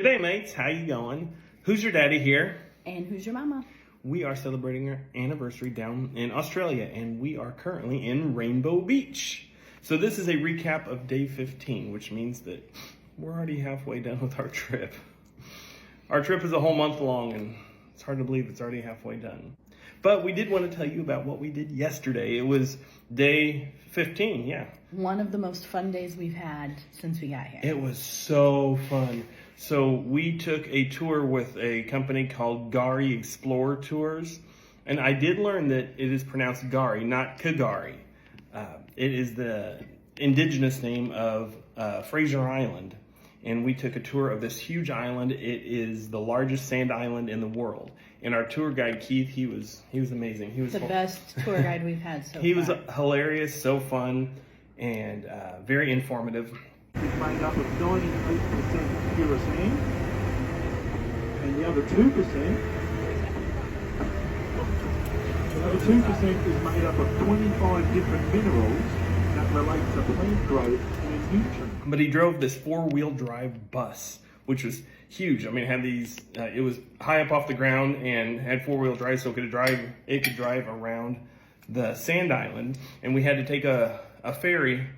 G'day mates, how you going? Hoosier Daddy here. And who's your mama? We are celebrating our anniversary down in Australia, and we are currently in Rainbow Beach. So this is a recap of day 15, which means that we're already halfway done with our trip. Our trip is a whole month long, and it's hard to believe it's already halfway done. But we did want to tell you about what we did yesterday. It was day 15, yeah. One of the most fun days we've had since we got here. It was so fun. So we took a tour with a company called Gari Explorer Tours. And I did learn that it is pronounced Gari, not Kagari. It is the indigenous name of Fraser Island. And we took a tour of this huge island. It is the largest sand island in the world. And our tour guide, Keith, he was amazing. He was the best tour guide we've had so far. He was hilarious, so fun, and very informative. It's made up of 98% pure sand, and the other 2%, is made up of 25 different minerals that relate to plant growth and nutrients. But he drove this 4-wheel drive bus, which was huge. I mean, it had these, it was high up off the ground and had 4-wheel drive, so it could drive around the sand island. And we had to take a ferry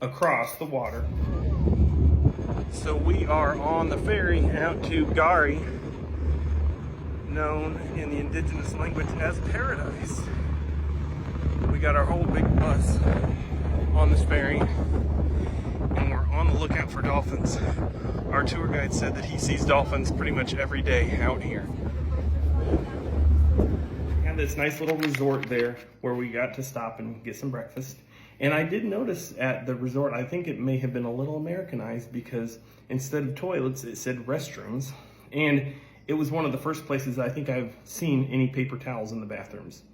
across the water. So we are on the ferry out to Gari, known in the indigenous language as paradise. We got our whole big bus on this ferry, and we're on the lookout for dolphins. Our tour guide said that he sees dolphins pretty much every day out here. We had this nice little resort there where we got to stop and get some breakfast. And I did notice at the resort, I think it may have been a little Americanized because instead of toilets, it said restrooms. And it was one of the first places I think I've seen any paper towels in the bathrooms.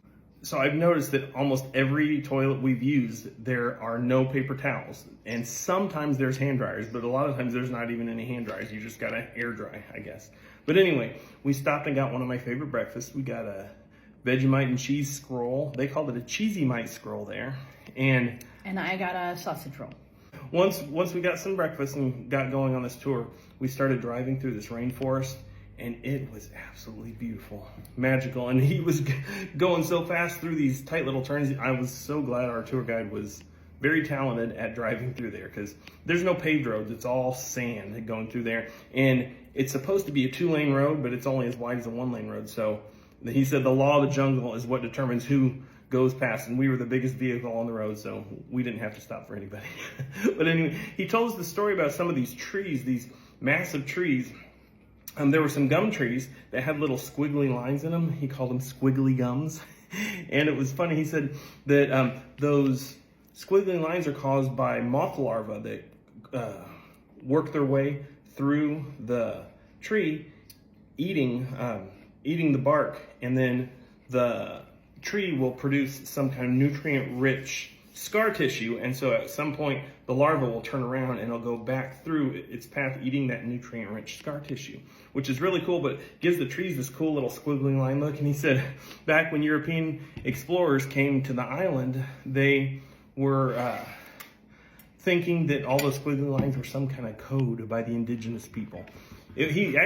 So I've noticed that almost every toilet we've used, there are no paper towels. And sometimes there's hand dryers, but a lot of times there's not even any hand dryers. You just gotta air dry, I guess. But anyway, we stopped and got one of my favorite breakfasts. We got a Vegemite and cheese scroll. They called it a cheesy mite scroll there. And I got a sausage roll. Once we got some breakfast and got going on this tour, we started driving through this rainforest, and it was absolutely beautiful, magical. And he was going so fast through these tight little turns. I was so glad our tour guide was very talented at driving through there, because there's no paved roads. It's all sand going through there. And it's supposed to be a 2-lane road, but it's only as wide as a 1-lane road. So he said the law of the jungle is what determines who goes past, and we were the biggest vehicle on the road, so we didn't have to stop for anybody. But anyway, he told us the story about some of these trees, these massive trees. There were some gum trees that had little squiggly lines in them. He called them squiggly gums. And it was funny, he said that those squiggly lines are caused by moth larvae that work their way through the tree, eating the bark, and then the tree will produce some kind of nutrient-rich scar tissue, and so at some point the larva will turn around and it'll go back through its path eating that nutrient-rich scar tissue, which is really cool, but gives the trees this cool little squiggly line look. And he said back when European explorers came to the island, they were thinking that all those squiggly lines were some kind of code by the indigenous people. Keith,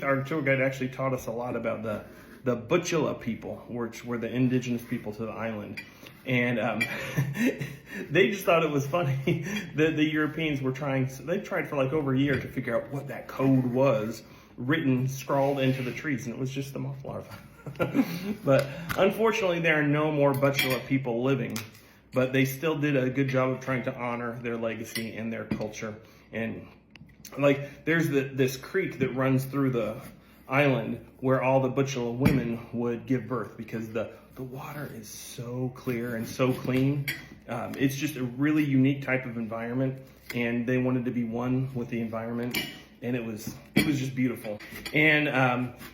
our tour guide, actually taught us a lot about the Butchula people, which were the indigenous people to the island. And they just thought it was funny that the Europeans were they tried for like over a year to figure out what that code was, scrawled into the trees, and it was just the moth larva. But unfortunately, there are no more Butchula people living, but they still did a good job of trying to honor their legacy and their culture. And like, there's this creek that runs through the island where all the Butchula women would give birth, because the water is so clear and so clean. It's just a really unique type of environment, and they wanted to be one with the environment, and it was just beautiful. And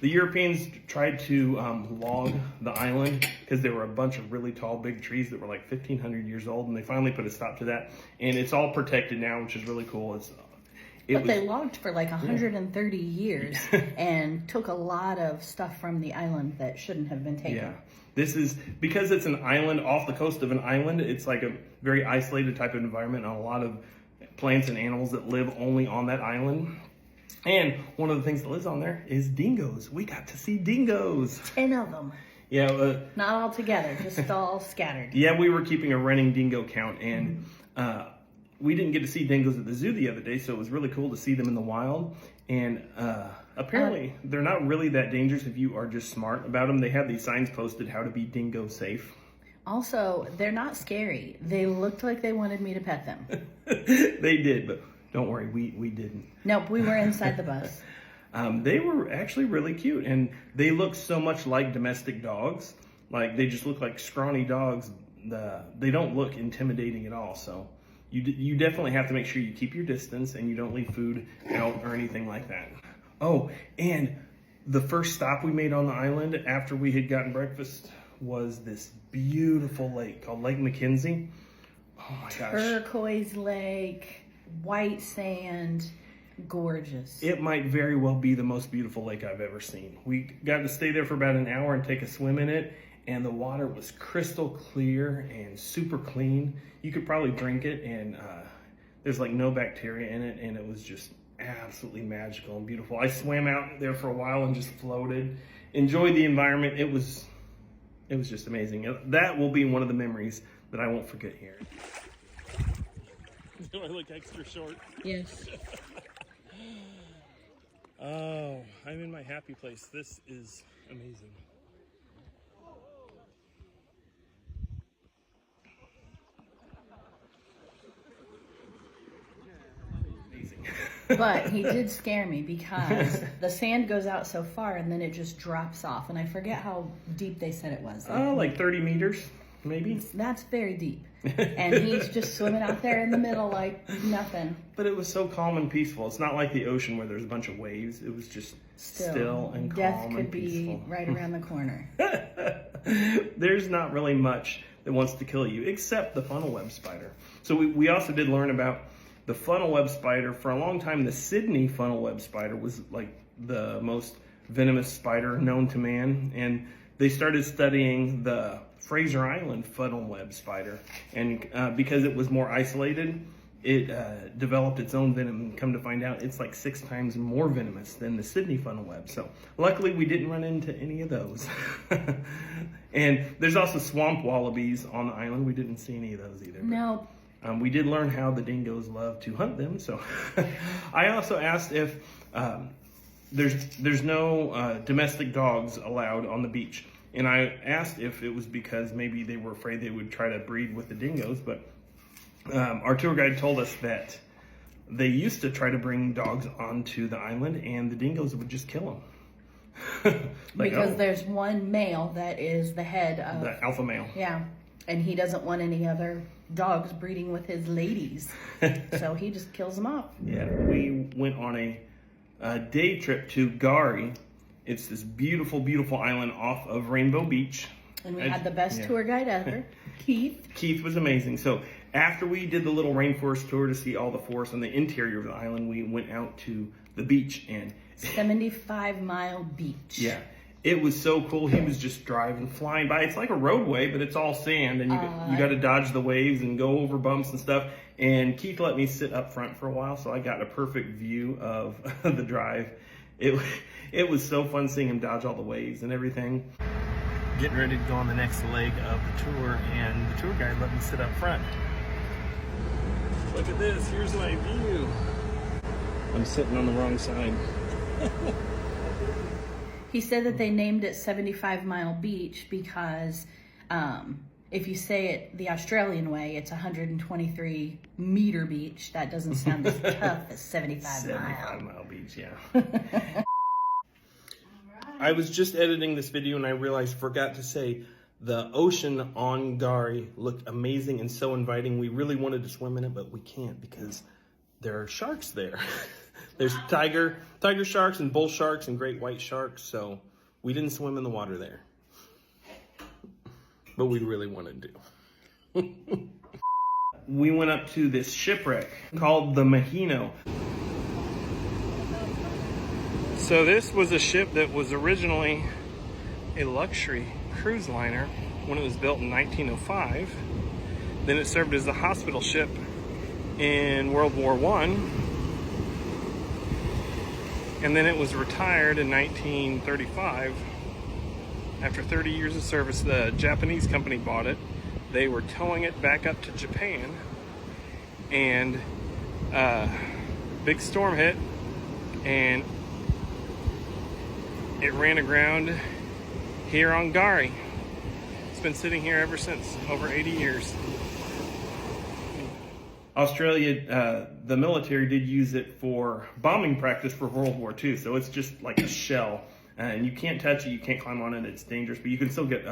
the Europeans tried to log the island because there were a bunch of really tall, big trees that were like 1,500 years old, and they finally put a stop to that. And it's all protected now, which is really cool. They logged for like 130 years and took a lot of stuff from the island that shouldn't have been taken. Yeah. This is, because it's an island off the coast of an island, it's like a very isolated type of environment, and a lot of plants and animals that live only on that island. And one of the things that lives on there is dingoes. We got to see dingoes. 10 of them. Yeah. Not all together, just all scattered. Yeah, we were keeping a running dingo count, and we didn't get to see dingoes at the zoo the other day, so it was really cool to see them in the wild. And apparently, they're not really that dangerous if you are just smart about them. They have these signs posted, how to be dingo safe. Also, they're not scary. They looked like they wanted me to pet them. They did, but don't worry, we didn't. Nope, we were inside the bus. They were actually really cute, and they look so much like domestic dogs. Like, they just look like scrawny dogs. They don't look intimidating at all, so you definitely have to make sure you keep your distance and you don't leave food out or anything like that. Oh, and the first stop we made on the island after we had gotten breakfast was this beautiful lake called Lake McKenzie. Oh my gosh. Turquoise lake, white sand, gorgeous. It might very well be the most beautiful lake I've ever seen. We got to stay there for about an hour and take a swim in it, and the water was crystal clear and super clean. You could probably drink it, and there's like no bacteria in it, and it was just absolutely magical and beautiful. I swam out there for a while and just floated, enjoyed the environment. It was just amazing. That will be one of the memories that I won't forget here. Do I look extra short? Yes. Oh, I'm in my happy place. This is amazing. But he did scare me because the sand goes out so far and then it just drops off. And I forget how deep they said it was. Oh, like 30 meters, maybe? That's very deep. And he's just swimming out there in the middle like nothing. But it was so calm and peaceful. It's not like the ocean where there's a bunch of waves. It was just still and death calm could and peaceful. be right around the corner. There's not really much that wants to kill you except the funnel web spider. So we also did learn about the funnel web spider. For a long time, the Sydney funnel web spider was like the most venomous spider known to man. And they started studying the Fraser Island funnel web spider. And because it was more isolated, it developed its own venom. And come to find out, it's like 6 times more venomous than the Sydney funnel web. So luckily, we didn't run into any of those. And there's also swamp wallabies on the island. We didn't see any of those either. No. We did learn how the dingoes love to hunt them. So I also asked if there's no domestic dogs allowed on the beach. And I asked if it was because maybe they were afraid they would try to breed with the dingoes. But our tour guide told us that they used to try to bring dogs onto the island and the dingoes would just kill them. Because there's one male that is the head of... The alpha male. Yeah. And he doesn't want any other dogs breeding with his ladies. So he just kills them off. Yeah, we went on a day trip to Gari. It's this beautiful, beautiful island off of Rainbow Beach. And we had the best tour guide ever, Keith. Keith was amazing. So after we did the little rainforest tour to see all the forests on the interior of the island, we went out to the beach and 75-mile beach. Yeah. It was so cool. He was just driving, flying by. It's like a roadway, but it's all sand, and you got to dodge the waves and go over bumps and stuff. And Keith let me sit up front for a while, so I got a perfect view of the drive. It was so fun seeing him dodge all the waves and everything. Getting ready to go on the next leg of the tour, and the tour guide let me sit up front. Look at this. Here's my view. I'm sitting on the wrong side. He said that they named it 75-mile beach because if you say it the Australian way, it's 123-meter beach. That doesn't sound as tough as 75-mile beach, yeah. I was just editing this video and I realized I forgot to say the ocean on Gari looked amazing and so inviting. We really wanted to swim in it, but we can't because there are sharks there. There's tiger sharks and bull sharks and great white sharks, so we didn't swim in the water there. But we really wanted to. We went up to this shipwreck called the Mahino. So this was a ship that was originally a luxury cruise liner when it was built in 1905. Then it served as a hospital ship in World War I. And then it was retired in 1935. After 30 years of service, the Japanese company bought it. They were towing it back up to Japan, and big storm hit, and it ran aground here on Gari. It's been sitting here ever since, over 80 years. Australia, the military did use it for bombing practice for World War II, so it's just like a shell, and you can't touch it, you can't climb on it, it's dangerous, but you can still get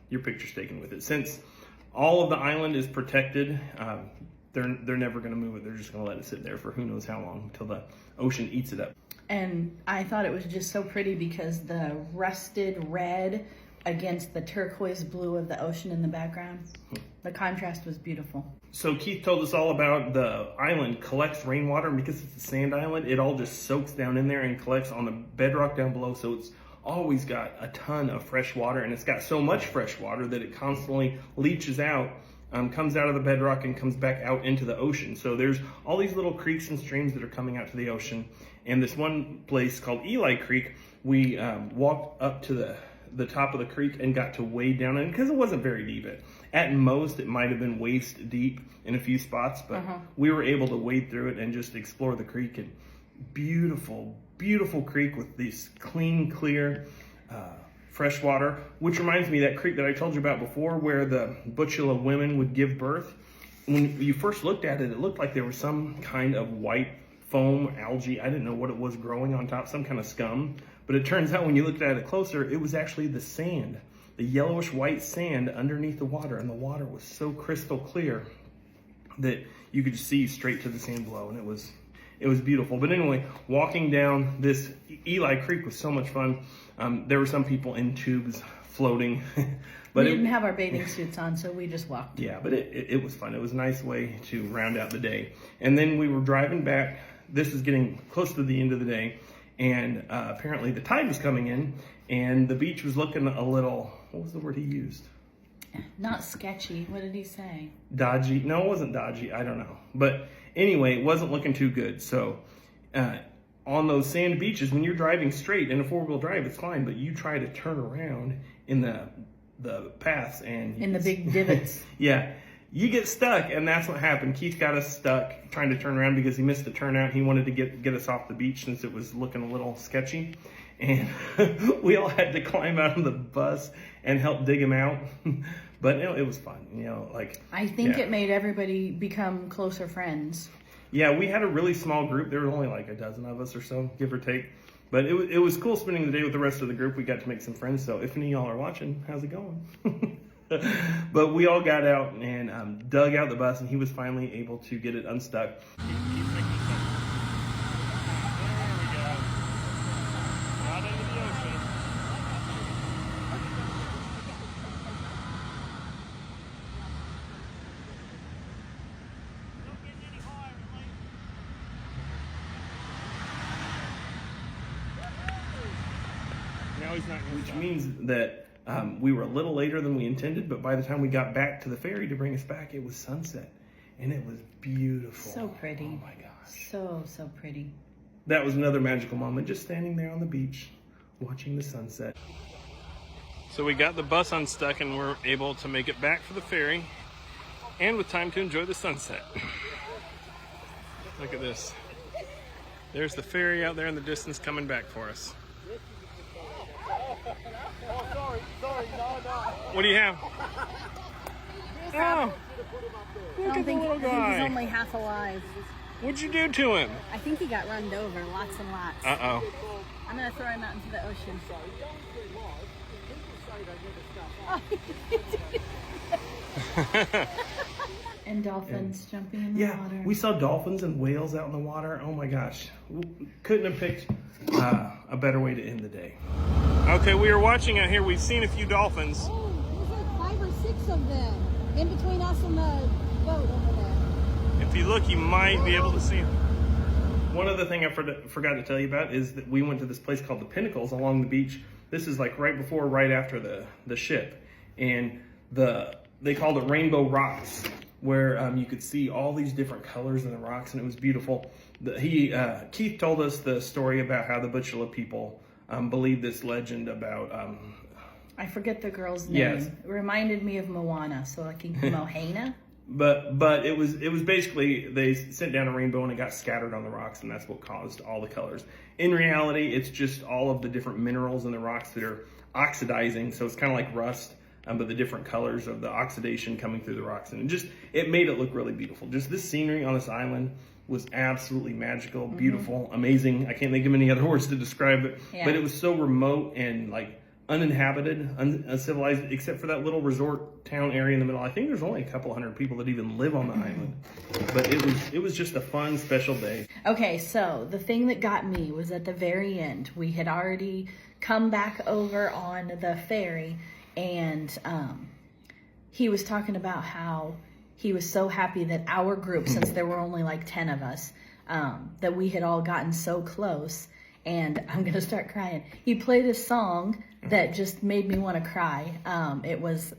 your pictures taken with it. Since all of the island is protected, they're never going to move it. They're just going to let it sit there for who knows how long until the ocean eats it up. And I thought it was just so pretty because the rusted red against the turquoise blue of the ocean in the background. The contrast was beautiful. So Keith told us all about the island collects rainwater, and because it's a sand island, it all just soaks down in there and collects on the bedrock down below. So it's always got a ton of fresh water, and it's got so much fresh water that it constantly leaches out, comes out of the bedrock and comes back out into the ocean. So there's all these little creeks and streams that are coming out to the ocean. And this one place called Eli Creek, we walked up to the top of the creek and got to wade down in, because it wasn't very deep. At most, it might have been waist deep in a few spots, but we were able to wade through it and just explore the creek. And beautiful, beautiful creek with this clean, clear, fresh water, which reminds me of that creek that I told you about before where the Butchula women would give birth. When you first looked at it, it looked like there was some kind of white foam algae. I didn't know what it was growing on top, some kind of scum. But it turns out when you looked at it closer, it was actually the sand, the yellowish white sand underneath the water. And the water was so crystal clear that you could see straight to the sand below. And it was beautiful. But anyway, walking down this Eli Creek was so much fun. There were some people in tubes floating. But we didn't have our bathing suits on, so we just walked. Yeah, but it was fun. It was a nice way to round out the day. And then we were driving back. This is getting close to the end of the day. And apparently the tide was coming in, and the beach was looking a little, what was the word he used? Not sketchy. What did he say? Dodgy. No, it wasn't dodgy. I don't know. But anyway, it wasn't looking too good. So on those sand beaches, when you're driving straight in a four-wheel drive, it's fine. But you try to turn around in the paths and... in the big divots. Yeah. You get stuck, and that's what happened. Keith got us stuck trying to turn around because he missed the turnout. He wanted to get us off the beach since it was looking a little sketchy. And we all had to climb out of the bus and help dig him out. But it was fun, I think it made everybody become closer friends. Yeah, we had a really small group. There were only like a dozen of us or so, give or take. But it was cool spending the day with the rest of the group. We got to make some friends. So if any of y'all are watching, how's it going? But we all got out and dug out the bus, and he was finally able to get it unstuck. Keep making sense. There we go. Out into the ocean. Don't get any higher, mate. Now he's not going to stop. Which means that we were a little later than we intended, but by the time we got back to the ferry to bring us back, it was sunset, and it was beautiful. So pretty. Oh my gosh. So pretty. That was another magical moment, just standing there on the beach, watching the sunset. So we got the bus unstuck, and we're able to make it back for the ferry, and with time to enjoy the sunset. Look at this. There's the ferry out there in the distance coming back for us. Oh, sorry, no. What do you have? Oh, look at the little I think he's guy. only half alive. What'd you do to him? I think he got run over lots and lots. Uh-oh. I'm going to throw him out into the ocean. And dolphins jumping in the water. Yeah, we saw dolphins and whales out in the water. Oh my gosh. Couldn't have picked a better way to end the day. Okay, we were watching out here. We've seen a few dolphins. Oh, there's like 5 or 6 of them in between us and the boat over there. If you look, you might be able to see them. One other thing I forgot to tell you about is that we went to this place called the Pinnacles along the beach. This is like right after the ship. And they called it Rainbow Rocks. where you could see all these different colors in the rocks, and it was beautiful. Keith told us the story about how the Butchula people believe this legend about. I forget the girl's name. Yes. It reminded me of Moana, so like Mohana. But it was basically they sent down a rainbow and it got scattered on the rocks, and that's what caused all the colors. In reality, it's just all of the different minerals in the rocks that are oxidizing, so it's kind of like rust, but the different colors of the oxidation coming through the rocks, and it made it look really beautiful. Just this scenery on this island was absolutely magical, beautiful, amazing. I can't think of any other words to describe it, but it was so remote and like uninhabited, uncivilized, except for that little resort town area in the middle. I think there's only a couple hundred people that even live on the island, but it was just a fun, special day. Okay, so the thing that got me was at the very end. We had already come back over on the ferry, and he was talking about how he was so happy that our group, since there were only like 10 of us, that we had all gotten so close. And I'm going to start crying. He played a song that just made me want to cry. It was,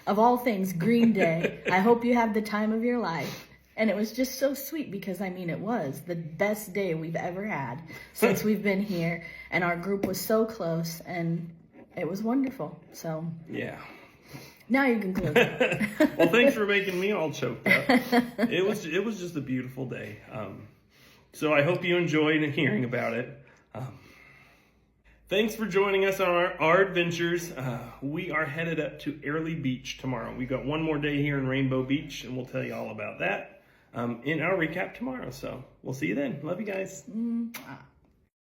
of all things, Green Day. I hope you have the time of your life. And it was just so sweet because, I mean, it was the best day we've ever had since we've been here. And our group was so close, and it was wonderful. So, yeah. Now you can close it. Well, thanks for making me all choked up. It was just a beautiful day. So I hope you enjoyed hearing about it. Thanks for joining us on our adventures. We are headed up to Airlie Beach tomorrow. We've got one more day here in Rainbow Beach, and we'll tell you all about that in our recap tomorrow. So we'll see you then. Love you guys. Mwah.